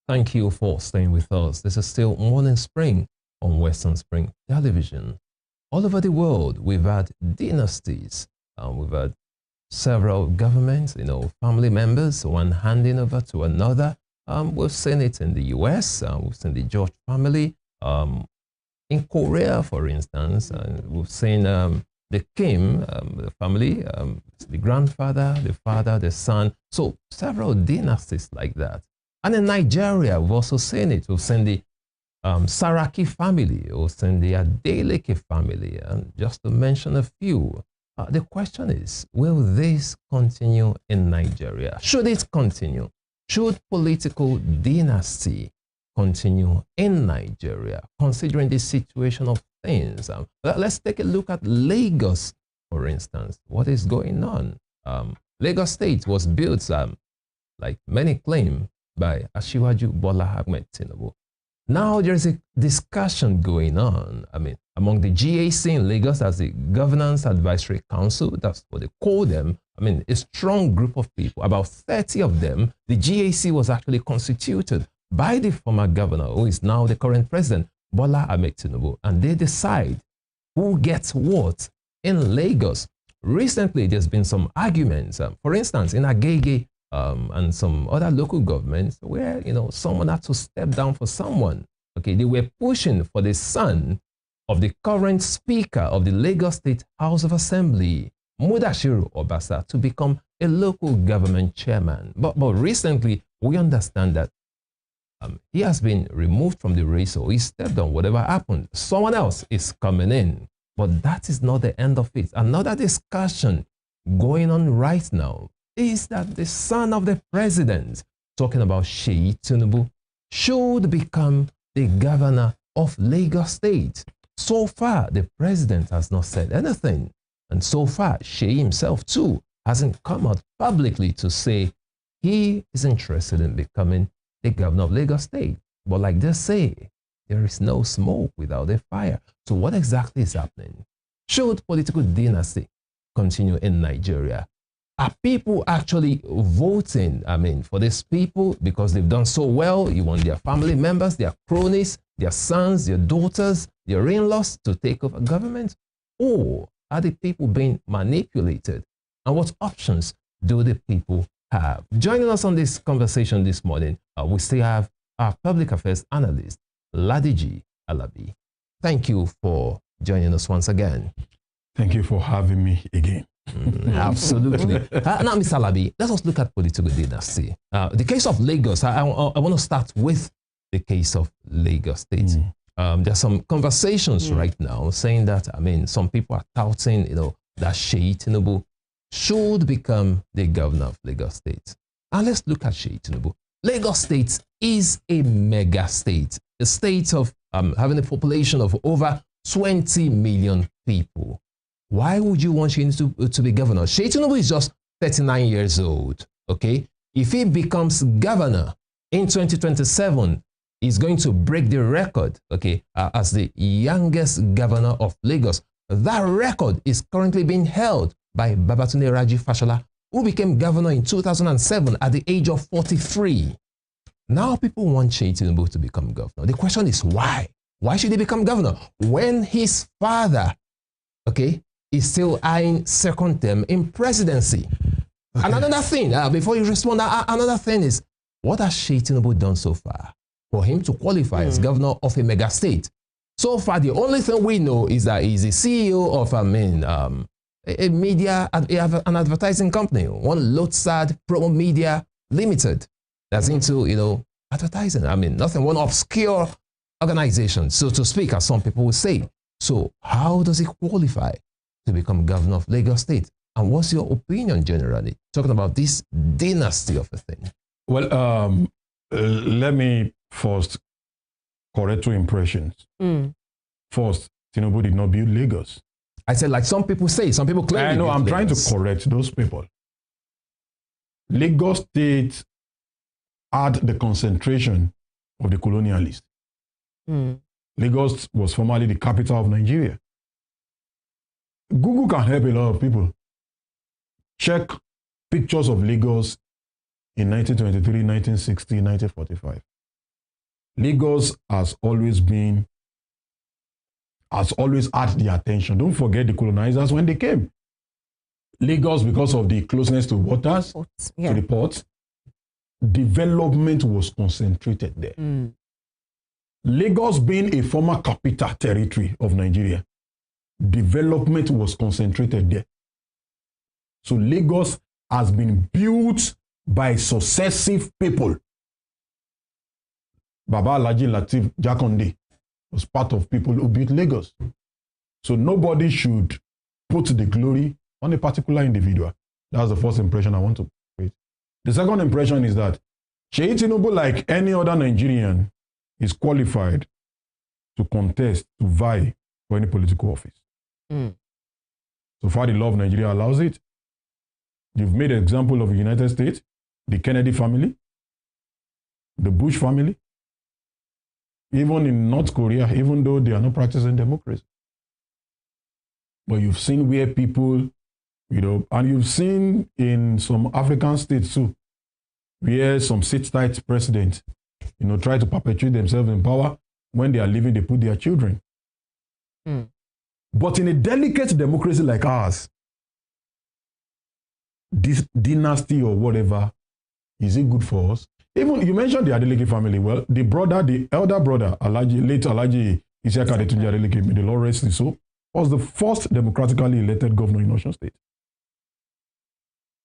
Thank you for staying with us. This is still Morning Spring on Western Spring Television. All over the world, we've had dynasties. We've had several governments, family members, one handing over to another. We've seen it in the US. We've seen the George family. In Korea, for instance, we've seen the Kim, the family, the grandfather, the father, the son. So several dynasties like that. And in Nigeria, we've also seen it. We've seen the Saraki family, we've seen the Adeleke family, and just to mention a few. The question is, will this continue in Nigeria? Should it continue? Should political dynasty continue in Nigeria, considering the situation of things? Let's take a look at Lagos, for instance. What is going on? Lagos State was built, like many claim, by Asiwaju Bola Ahmed Tinubu. Now there's a discussion going on, among the GAC in Lagos as the Governance Advisory Council, that's what they call them. A strong group of people, about 30 of them. The GAC was actually constituted by the former governor, who is now the current president, Bola Ahmed Tinubu, and they decide who gets what in Lagos. Recently, there's been some arguments, for instance, in Agege, and some other local governments where, someone had to step down for someone. Okay, they were pushing for the son of the current speaker of the Lagos State House of Assembly, Mudashiru Obasa, to become a local government chairman. But recently, we understand that he has been removed from the race, or he stepped down, whatever happened. Someone else is coming in. But that is not the end of it. Another discussion going on right now is that the son of the president, talking about Sheyi Tinubu, should become the governor of Lagos State. So far, the president has not said anything. And so far, Sheyi himself too hasn't come out publicly to say he is interested in becoming the governor of Lagos State. But like they say, there is no smoke without a fire. So what exactly is happening? Should political dynasty continue in Nigeria? Are people actually voting, for these people because they've done so well? You want their family members, their cronies, their sons, their daughters, their in-laws to take over government? Or are the people being manipulated? And what options do the people have? Joining us on this conversation this morning, we still have our public affairs analyst, Ladiji Alabi. Thank you for joining us once again. Thank you for having me again. Absolutely. Now, Mr. Alabi, let us look at political dynasty. The case of Lagos, I want to start with the case of Lagos State. There's some conversations right now saying that, some people are touting, that Sheyi Tinubu should become the governor of Lagos State. And let's look at Sheyi Tinubu. Lagos State is a mega state, a state of having a population of over 20 million people. Why would you want Sheyi to be governor? Sheyi Tinubu is just 39 years old, okay? If he becomes governor in 2027, he's going to break the record, okay, as the youngest governor of Lagos. That record is currently being held by Babatunde Raji Fashola, who became governor in 2007 at the age of 43. Now people want Sheyi Tinubu to become governor. The question is why? Why should he become governor when his father, okay, is still eyeing second term in presidency? And another thing, before you respond, another thing is, what has Sheyi Tinubu done so far for him to qualify as governor of a mega state? So far, the only thing we know is that he's the CEO of, a media, an advertising company, one Lotsad Pro Media Limited, that's into, advertising. Nothing, one obscure organization, so to speak, as some people would say. So how does he qualify to become governor of Lagos State? And what's your opinion generally, talking about this dynasty of a thing? Well, let me first correct two impressions. First, Tinubu did not build Lagos. I said, like some people say, some people claim. I know, I'm trying to correct those people. Lagos State had the concentration of the colonialists. Lagos was formerly the capital of Nigeria. Google can help a lot of people. Check pictures of Lagos in 1923, 1960, 1945. Lagos has always had the attention. Don't forget the colonizers when they came. Lagos, because of the closeness to waters, to the ports, development was concentrated there. Lagos being a former capital territory of Nigeria, development was concentrated there. So Lagos has been built by successive people. Baba Alhaji Lateef Jakonde was part of people who built Lagos. So nobody should put the glory on a particular individual. That's the first impression I want to create. The second impression is that Sheyi Tinubu, like any other Nigerian, is qualified to contest, to vie for any political office. So far, the law of Nigeria allows it. You've made an example of the United States, the Kennedy family, the Bush family, even in North Korea, even though they are not practicing democracy. But you've seen where people, and you've seen in some African states too, where some sit-tight presidents, try to perpetuate themselves in power. When they are leaving, they put their children. But in a delicate democracy like ours, this dynasty or whatever, is it good for us? Even you mentioned the Adeleke family. Well, the elder brother, late Alhaji Isiaka Adetunji Adeleke, may the Lord rest his soul, was the first democratically elected governor in Osun State.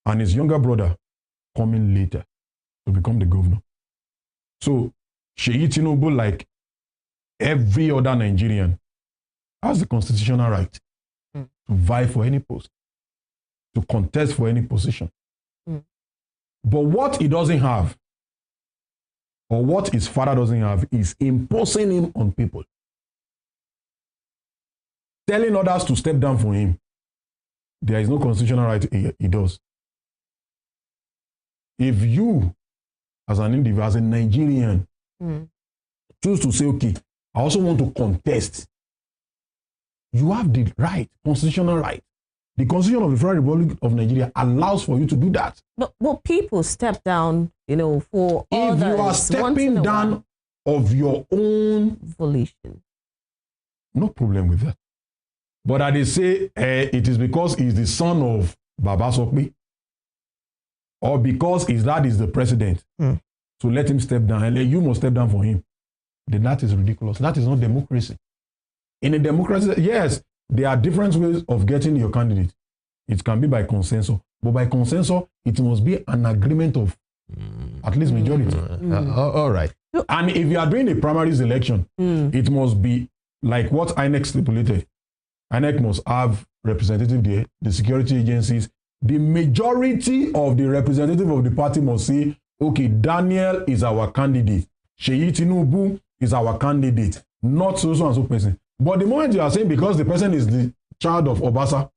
And his younger brother coming later to become the governor. So, Sheyi Tinubu, like every other Nigerian, has the constitutional right to vie for any post, to contest for any position. But what he doesn't have, or what his father doesn't have, is imposing him on people. Telling others to step down for him. There is no constitutional right he does. If you, as an individual, as a Nigerian, choose to say, okay, I also want to contest, you have the right, constitutional right. The Constitution of the Federal Republic of Nigeria allows for you to do that. But people step down, for others. If you are stepping down of your own volition, no problem with that. But that they say it is because he's the son of Baba Sokbi, or because his dad is the president, so let him step down, and you must step down for him. Then that is ridiculous. That is not democracy. In a democracy, yes, there are different ways of getting your candidate. It can be by consensus, but by consensus, it must be an agreement of at least majority. All right. And if you are doing a primaries election, it must be like what INEC stipulated. INEC must have representative there, the security agencies. The majority of the representative of the party must say, okay, Daniel is our candidate. Sheyi Tinubu is our candidate, not so and so person. But the moment you are saying because the person is the child of Obasa,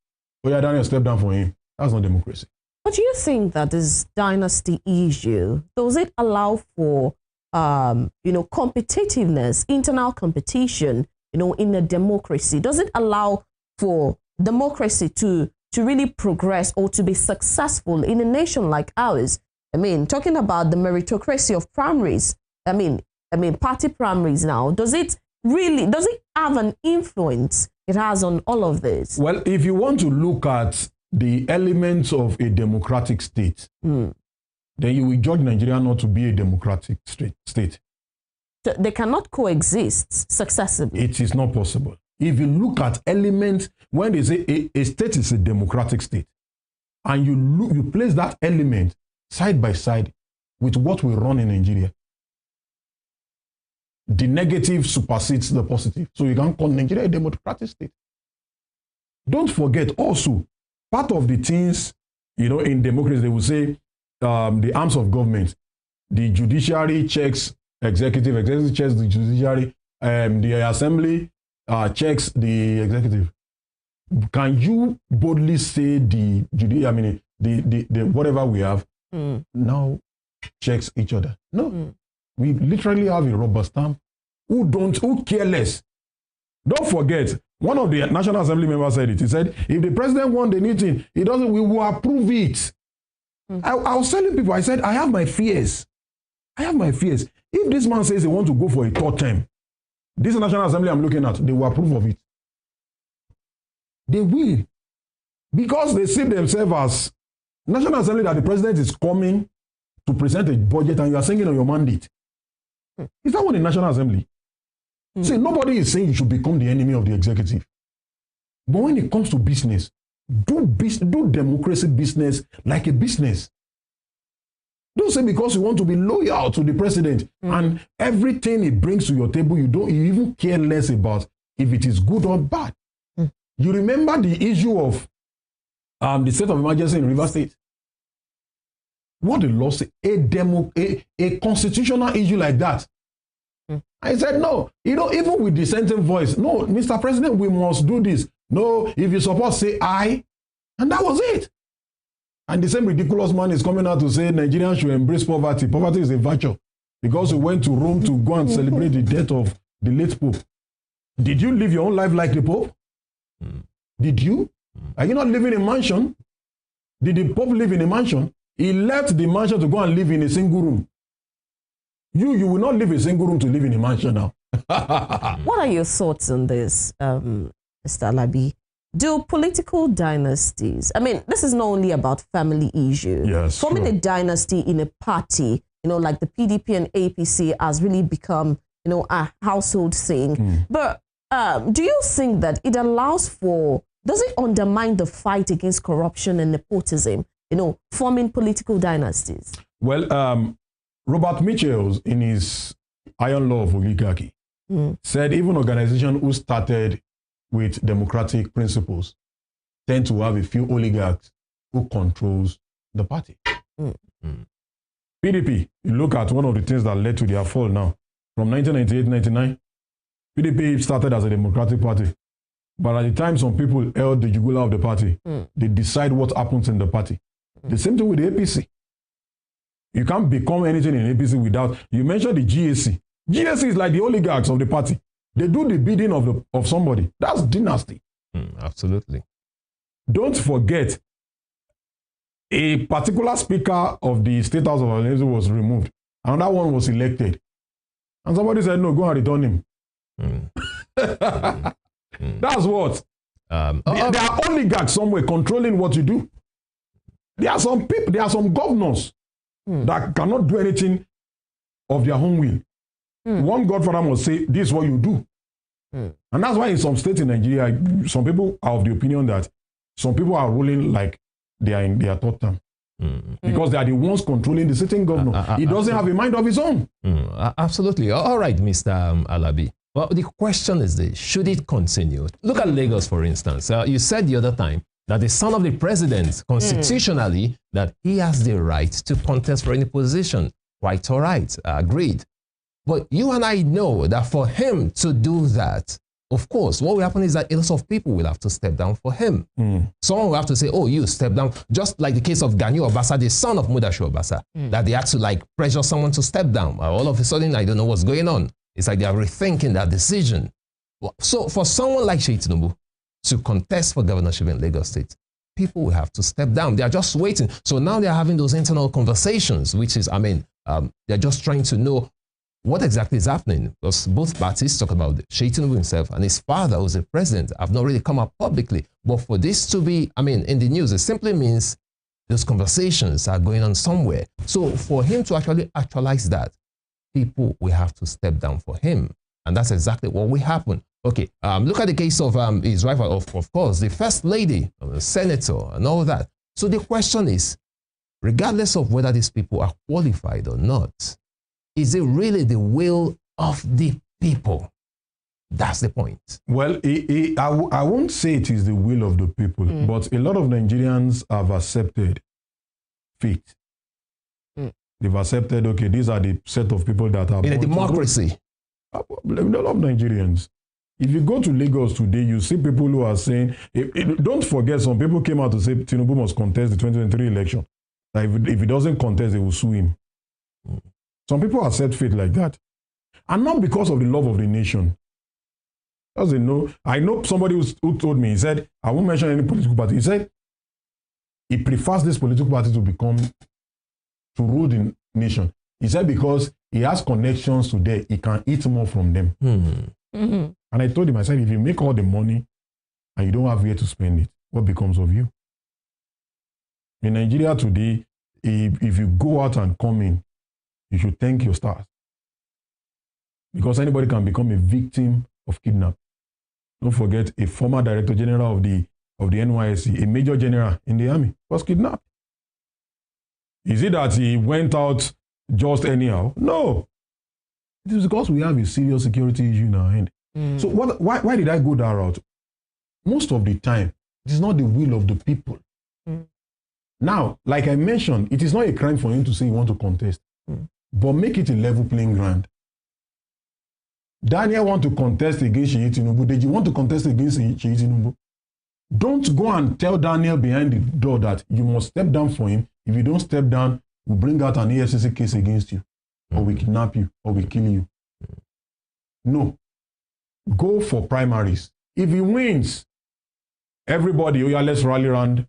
oh yeah, Daniel, step down for him. That's not democracy. But do you think that this dynasty issue, does it allow for, competitiveness, internal competition, in a democracy? Does it allow for democracy to really progress or to be successful in a nation like ours? I mean, talking about the meritocracy of primaries, I mean, party primaries now, does it have an influence it has on all of this? Well, if you want to look at the elements of a democratic state, then you will judge Nigeria not to be a democratic state. So they cannot coexist successively. It is not possible. If you look at elements, when they say a state is a democratic state, and you place that element side by side with what we run in Nigeria, the negative supersedes the positive. So you can call Nigeria a democratic state. Don't forget also, part of the things, in democracy, they will say the arms of government, the judiciary checks executive checks the judiciary, the assembly checks the executive. Can you boldly say the whatever we have now checks each other? No. We literally have a rubber stamp who care less. Don't forget, one of the National Assembly members said it. He said, if the president wants anything, we will approve it. I was telling people, I said, I have my fears. I have my fears. If this man says he wants to go for a third term, this National Assembly I'm looking at, they will approve of it. They will. Because they see themselves as National Assembly, that the president is coming to present a budget and you are saying it on your mandate. Is that what the National Assembly? See, nobody is saying you should become the enemy of the executive. But when it comes to business, do democracy business like a business. Don't say because you want to be loyal to the president and everything he brings to your table, you even care less about if it is good or bad. You remember the issue of the state of emergency in River State? What the law say? A constitutional issue like that. I said, no, even with dissenting voice, no, Mr. President, we must do this. No, if you support, say aye. And that was it. And the same ridiculous man is coming out to say Nigerians should embrace poverty. Poverty is a virtue. Because we went to Rome to go and celebrate the death of the late Pope. Did you live your own life like the Pope? Did you? Are you not living in a mansion? Did the Pope live in a mansion? He left the mansion to go and live in a single room. You will not live in a single room to live in a mansion now. What are your thoughts on this, Mr. Alabi? Do political dynasties, I mean, this is not only about family issues. Yes, forming sure. a dynasty in a party, like the PDP and APC has really become, a household thing. But do you think that it allows for, does it undermine the fight against corruption and nepotism, forming political dynasties? Well, Robert Mitchell, in his Iron Law of Oligarchy, said even organizations who started with democratic principles tend to have a few oligarchs who controls the party. PDP, you look at one of the things that led to their fall now. From 1998-99, PDP started as a democratic party. But at the time some people held the jugular of the party, they decide what happens in the party. The same thing with the APC. You can't become anything in APC without, you mentioned the GAC. GAC is like the oligarchs of the party. They do the bidding of somebody. That's dynasty. Absolutely. Don't forget, a particular speaker of the State House of Assembly was removed. Another one was elected. And somebody said, no, go and return him. That's what. There are oligarchs somewhere controlling what you do. There are some people, there are some governors that cannot do anything of their own will. One godfather must say, this is what you do. And that's why in some states in Nigeria, some people are of the opinion that some people are ruling like they are in their third term. Because they are the ones controlling the sitting governor. He doesn't have a mind of his own. Absolutely. All right, Mr. Alabi. Well, the question is this: should it continue? Look at Lagos, for instance. You said the other time that the son of the president, constitutionally, that he has the right to contest for any position. Quite all right. Agreed. But you and I know that for him to do that, of course, what will happen is that a lot of people will have to step down for him. Someone will have to say, oh, you step down. Just like the case of Gani Obasa, the son of Mudashiru Obasa, that they had to pressure someone to step down. All of a sudden, I don't know what's going on. It's like they are rethinking that decision. So for someone like Seyi Tinubu to contest for governorship in Lagos State, people will have to step down. They are just waiting. So now they're having those internal conversations, which is, they're just trying to know what exactly is happening, because both parties talk about Seyi Tinubu himself and his father, who's the president, have not really come up publicly. But for this to be, in the news, it simply means those conversations are going on somewhere. So for him to actually actualize that, people will have to step down for him. And that's exactly what will happen. Okay, look at the case of his rival, of course, the first lady, senator, and all that. So the question is, regardless of whether these people are qualified or not, is it really the will of the people? That's the point. Well, I won't say it is the will of the people, but a lot of Nigerians have accepted fate. They've accepted, okay, these are the set of people that are... In a democracy. A lot of Nigerians. If you go to Lagos today, you see people who are saying... don't forget, some people came out to say Tinubu must contest the 2023 election. If he doesn't contest, they will sue him. Some people accept fate like that. And not because of the love of the nation. As they know, I know somebody who told me, he said, I won't mention any political party. He said, he prefers this political party to rule the nation. He said because he has connections to there, he can eat more from them. And I told him, I said, if you make all the money and you don't have where to spend it, what becomes of you? In Nigeria today, if you go out and come in, you should thank your stars. Because anybody can become a victim of kidnapping. Don't forget, a former director general of the NYSC, a major general in the army, was kidnapped. Is it that he went out just anyhow? No. It is because we have a serious security issue in our hand. So why did I go that route? Most of the time, it is not the will of the people. Now, like I mentioned, it is not a crime for him to say he wants to contest, but make it a level playing ground. Daniel want to contest against Seyi Tinubu. Did you want to contest against Seyi Tinubu? Don't go and tell Daniel behind the door that you must step down for him. If you don't step down, we'll bring out an EFCC case against you, or we kidnap you, or we kill you. No. Go for primaries. If he wins, everybody, oh yeah, let's rally around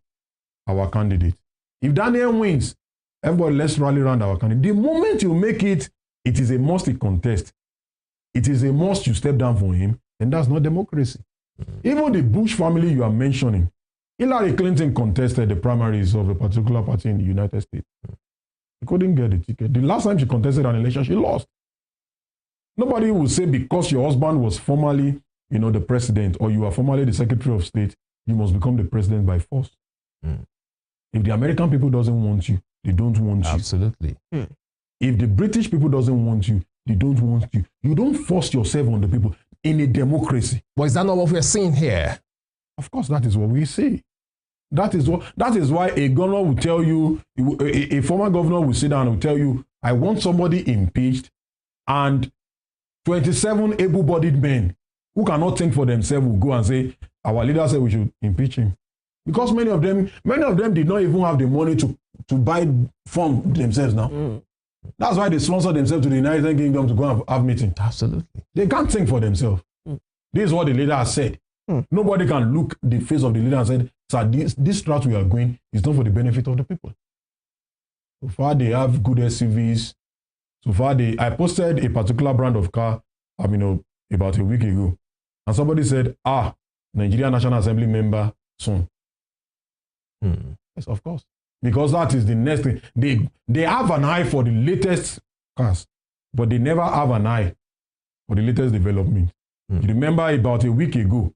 our candidate. If Daniel wins, everybody, let's rally around our candidate. The moment you make it, it is a must contest. It is a must you step down for him, and that's not democracy. Even the Bush family you are mentioning, Hillary Clinton contested the primaries of a particular party in the United States. She couldn't get the ticket. The last time she contested an election, she lost. Nobody will say because your husband was formerly, the president, or you are formerly the Secretary of State, you must become the president by force. If the American people doesn't want you, they don't want you. Absolutely. If the British people doesn't want you, they don't want you. You don't force yourself on the people in a democracy. But is that not what we're seeing here? Of course, that is what we see. That is why a governor will tell you, a former governor will sit down and will tell you, I want somebody impeached, and 27 able-bodied men who cannot think for themselves will go and say, our leader said we should impeach him. Because many of them did not even have the money to buy form themselves now. That's why they sponsor themselves to the United Kingdom to go and have meetings. Absolutely. They can't think for themselves. This is what the leader has said. Nobody can look the face of the leader and say, sir, this route we are going is not for the benefit of the people. So far, they have good SUVs. So far, I posted a particular brand of car, about a week ago. And somebody said, Nigerian National Assembly member soon. Yes, of course. Because that is the next thing. They have an eye for the latest cars, but they never have an eye for the latest development. You remember about a week ago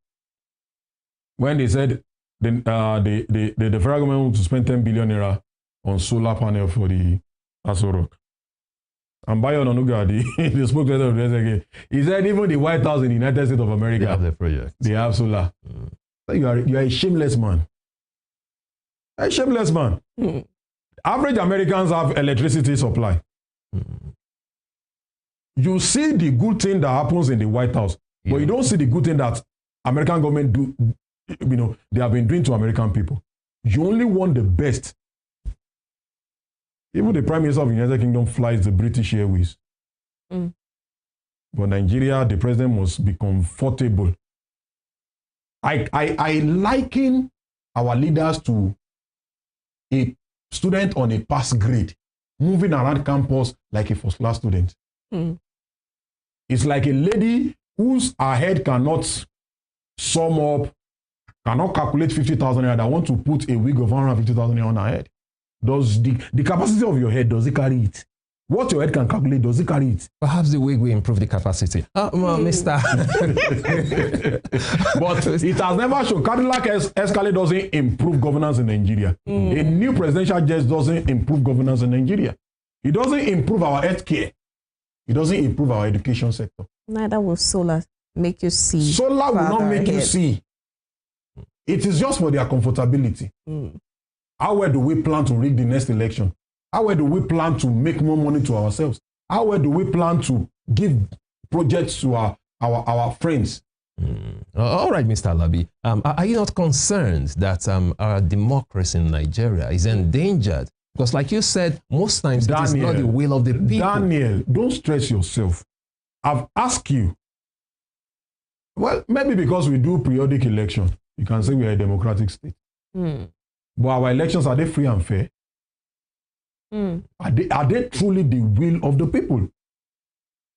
when they said the federal government wants to spend 10 billion naira on solar panel for the Aso Rock. And Bayo Onanuga, the spokesperson of the SK, he said even the White House in the United States of America, they have the project. They have solar. So you are a shameless man. A shameless man. Average Americans have electricity supply. You see the good thing that happens in the White House, but you don't see the good thing that American government do. They have been doing to American people. You only want the best. Even the Prime Minister of the United Kingdom flies the British Airways. But Nigeria, the president must be comfortable. I liken our leaders to a student on a pass grade, moving around campus like a first-class student. It's like a lady whose her head cannot sum up, cannot calculate 50,000 naira that want to put a wig of 150,000 naira on her head. Does the capacity of your head, does it carry it? What your head can calculate, does it carry it? Perhaps the wig will improve the capacity. Mr. But it has never shown. Cadillac Escalade doesn't improve governance in Nigeria. A new presidential jet doesn't improve governance in Nigeria. It doesn't improve our health care. It doesn't improve our education sector. Neither will solar make you see. Solar will not make you see. It is just for their comfortability. How well do we plan to rig the next election? How well do we plan to make more money to ourselves? How well do we plan to give projects to our friends? All right, Mr. Alabi. Are you not concerned that our democracy in Nigeria is endangered? Because like you said, most times it is not the will of the people. Daniel, don't stress yourself. I've asked you. Well, maybe because we do periodic election, you can say we are a democratic state. But our elections, are they free and fair? Are they truly the will of the people?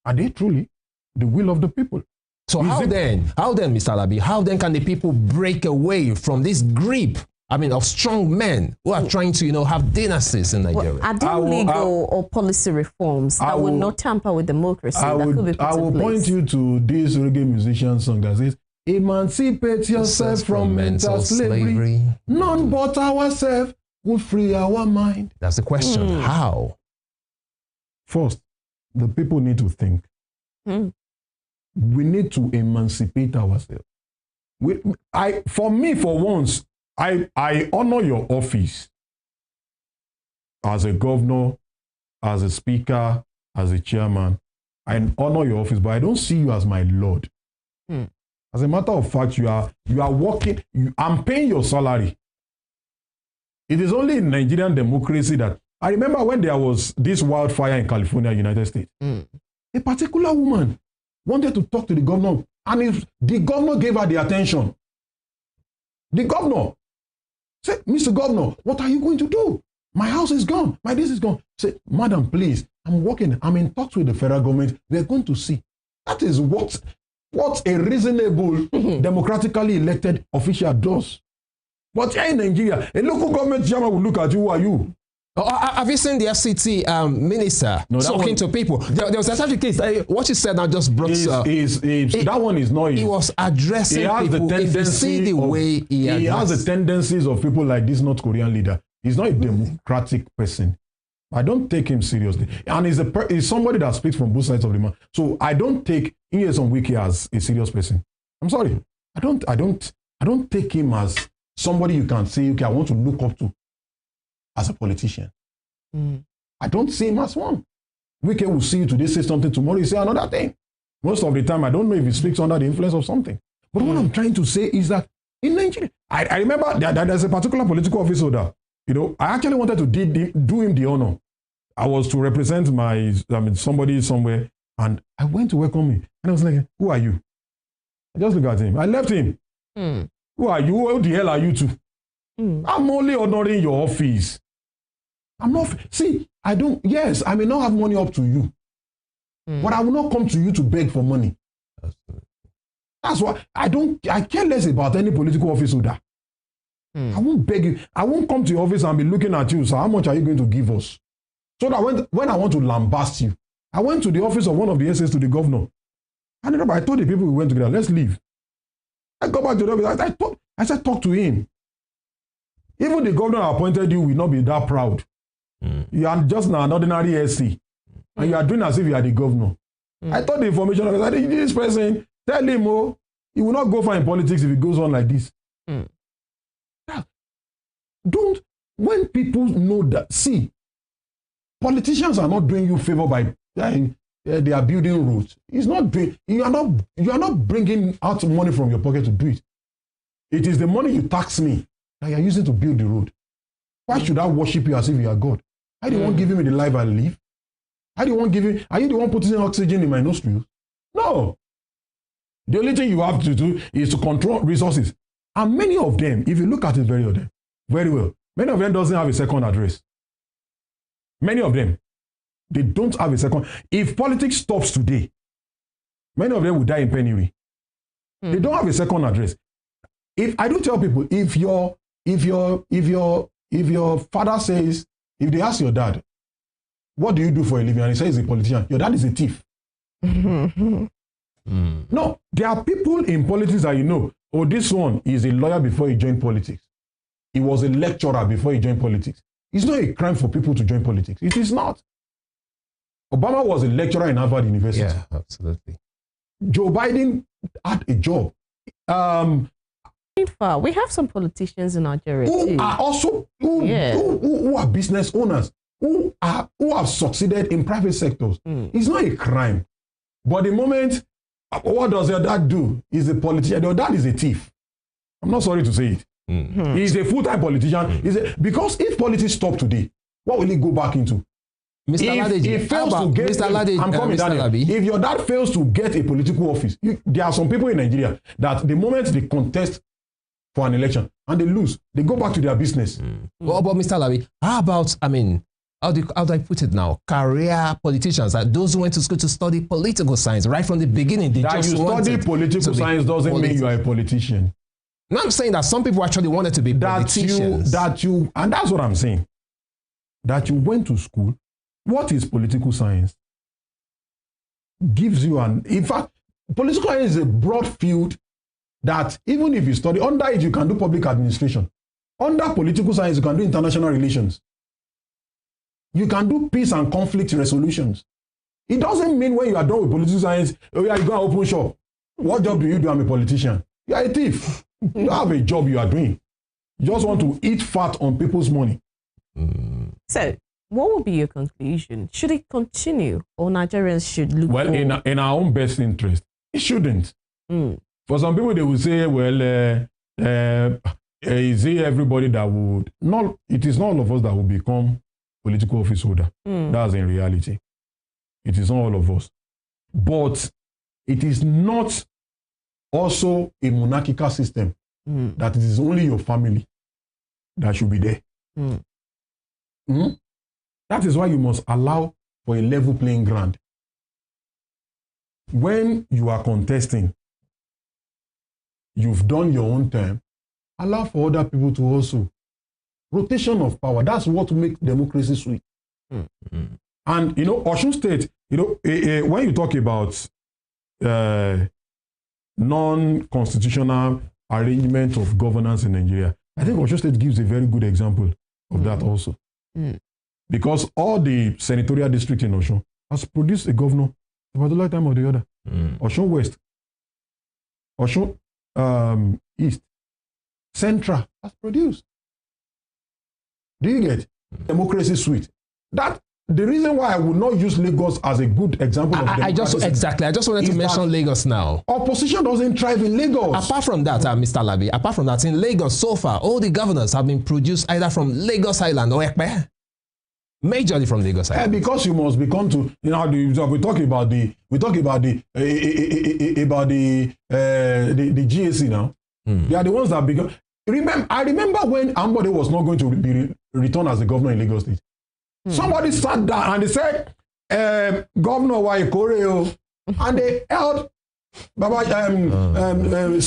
Are they truly the will of the people? So how then, Mr. Alabi, how then can the people break away from this grip, of strong men who are trying to, have dynasties in Nigeria? Well, are there legal or policy reforms that will not tamper with democracy that could be put I will in place? point you to this reggae musician song that says, emancipate yourself from mental slavery. None but ourselves will free our mind. That's the question. How? First, the people need to think. We need to emancipate ourselves. For once, I honor your office as a governor, as a speaker, as a chairman. I honor your office, but I don't see you as my lord. As a matter of fact, you are working. I'm paying your salary. It is only in Nigerian democracy that I remember when there was this wildfire in California, United States. A particular woman wanted to talk to the governor, and the governor gave her the attention. The governor said, Mr. Governor, what are you going to do? My house is gone. My this is gone. Say, madam, please, I'm working. I'm in talks with the federal government. We are going to see. That is what a reasonable, democratically elected official does. But here in Nigeria, a local government chairman will look at you. Who are you? Have you seen the FCT minister talking to people? There was a certain case. What you said now just brought that one is not. He was addressing people. If you see the way he has the tendencies of people like this North Korean leader. He's not a democratic person. I don't take him seriously, and he's somebody that speaks from both sides of the mouth. So I don't take Nyesom Wike as a serious person. I'm sorry. I don't take him as somebody you can say, okay, I want to look up to as a politician. I don't see him as one. Wike will see you today, say something, tomorrow you say another thing. Most of the time, I don't know if he speaks under the influence of something. But what I'm trying to say is that in Nigeria, I remember that there's a particular political officer that, I actually wanted to do him the honor. I was to represent somebody somewhere, and I went to welcome him. And I was like, who are you? I just looked at him. I left him. Who are you? Who the hell are you two? I'm only honoring your office. I'm not, I may not have money up to you, but I will not come to you to beg for money. That's why I care less about any political office holder. I won't beg you. I won't come to your office and be looking at you. So how much are you going to give us? So that when I want to lambast you, I went to the office of one of the SS to the governor. And I told the people we went together, let's leave. I go back to the office. I said, talk to him. Even the governor appointed you will not be that proud. You are just an ordinary SC. And you are doing as if you are the governor. I thought the information, I said, this person, tell him, he will not go far in politics if he goes on like this. When people know that, politicians are not doing you favor by they are building roads. You are not bringing out money from your pocket to do it. It is the money you tax me that you are using to build the road. Why should I worship you as if you are God? Are you the one giving me the life I live? Are you the one putting oxygen in my nostrils? No. The only thing you have to do is to control resources. And many of them, if you look at it very well, many of them doesn't have a second address. Many of them, they don't have a second. If politics stops today, many of them will die in penury. They don't have a second address. If I do tell people, if your father says, if they ask your dad, what do you do for a living? And he says he's a politician, your dad is a thief. No, there are people in politics that this one is a lawyer before he joined politics. He was a lecturer before he joined politics. It's not a crime for people to join politics. It is not. Obama was a lecturer in Harvard University. Yeah, absolutely. Joe Biden had a job. We have some politicians in Nigeria who are also who are business owners who have succeeded in private sectors. It's not a crime. But the moment, what does your dad do? He's a politician. Your dad is a thief. I'm not sorry to say it. He's a full-time politician. Because if politics stop today, what will he go back into? If your dad fails to get a political office, there are some people in Nigeria that the moment they contest for an election and they lose, they go back to their business. Well, but Mr. Alabi, how about, how do I put it now? Career politicians, those who went to school to study political science right from the beginning. They that just you study political science doesn't mean you are a politician. No, I'm saying that some people actually wanted to be politicians. And that's what I'm saying. That you went to school. What is political science? Gives you in fact, political science is a broad field that even if you study under it, you can do public administration. Under political science, you can do international relations. You can do peace and conflict resolutions. It doesn't mean when you are done with political science, oh yeah, you go and open shop. What job do you do? I'm a politician. You are a thief. You don't have a job you are doing. You just want to eat fat on people's money. So, what would be your conclusion? Should it continue, or Nigerians should look well, in our own best interest, it shouldn't. For some people, they will say, well, is it everybody that would... No, it is not all of us that will become political office holder. That's in reality. It is not all of us. But it is not also a monarchical system that it is only your family that should be there. That is why you must allow for a level playing ground. When you are contesting, you've done your own term, allow for other people to also. Rotation of power, that's what makes democracy sweet. And, Osun State, when you talk about non-constitutional arrangement of governance in Nigeria, I think Osun State gives a very good example of that also. Because all the senatorial districts in Osun has produced a governor about the lifetime of the other. Osun West, Osun East, Central has produced. Do you get? Democracy suite. That the reason why I would not use Lagos as a good example of I just wanted to mention Lagos now. Opposition doesn't thrive in Lagos. Apart from that, Mr. Labi, apart from that, in Lagos so far, all the governors have been produced either from Lagos Island or Ekpe. Majorly from Lagos Island. Because you must become to, we talk about the GAC now. They are the ones that become. I remember when Ambode was not going to be returned as the governor in Lagos State. Somebody sat down and they said, Governor Waikore, and they held Baba Sanwo-Olu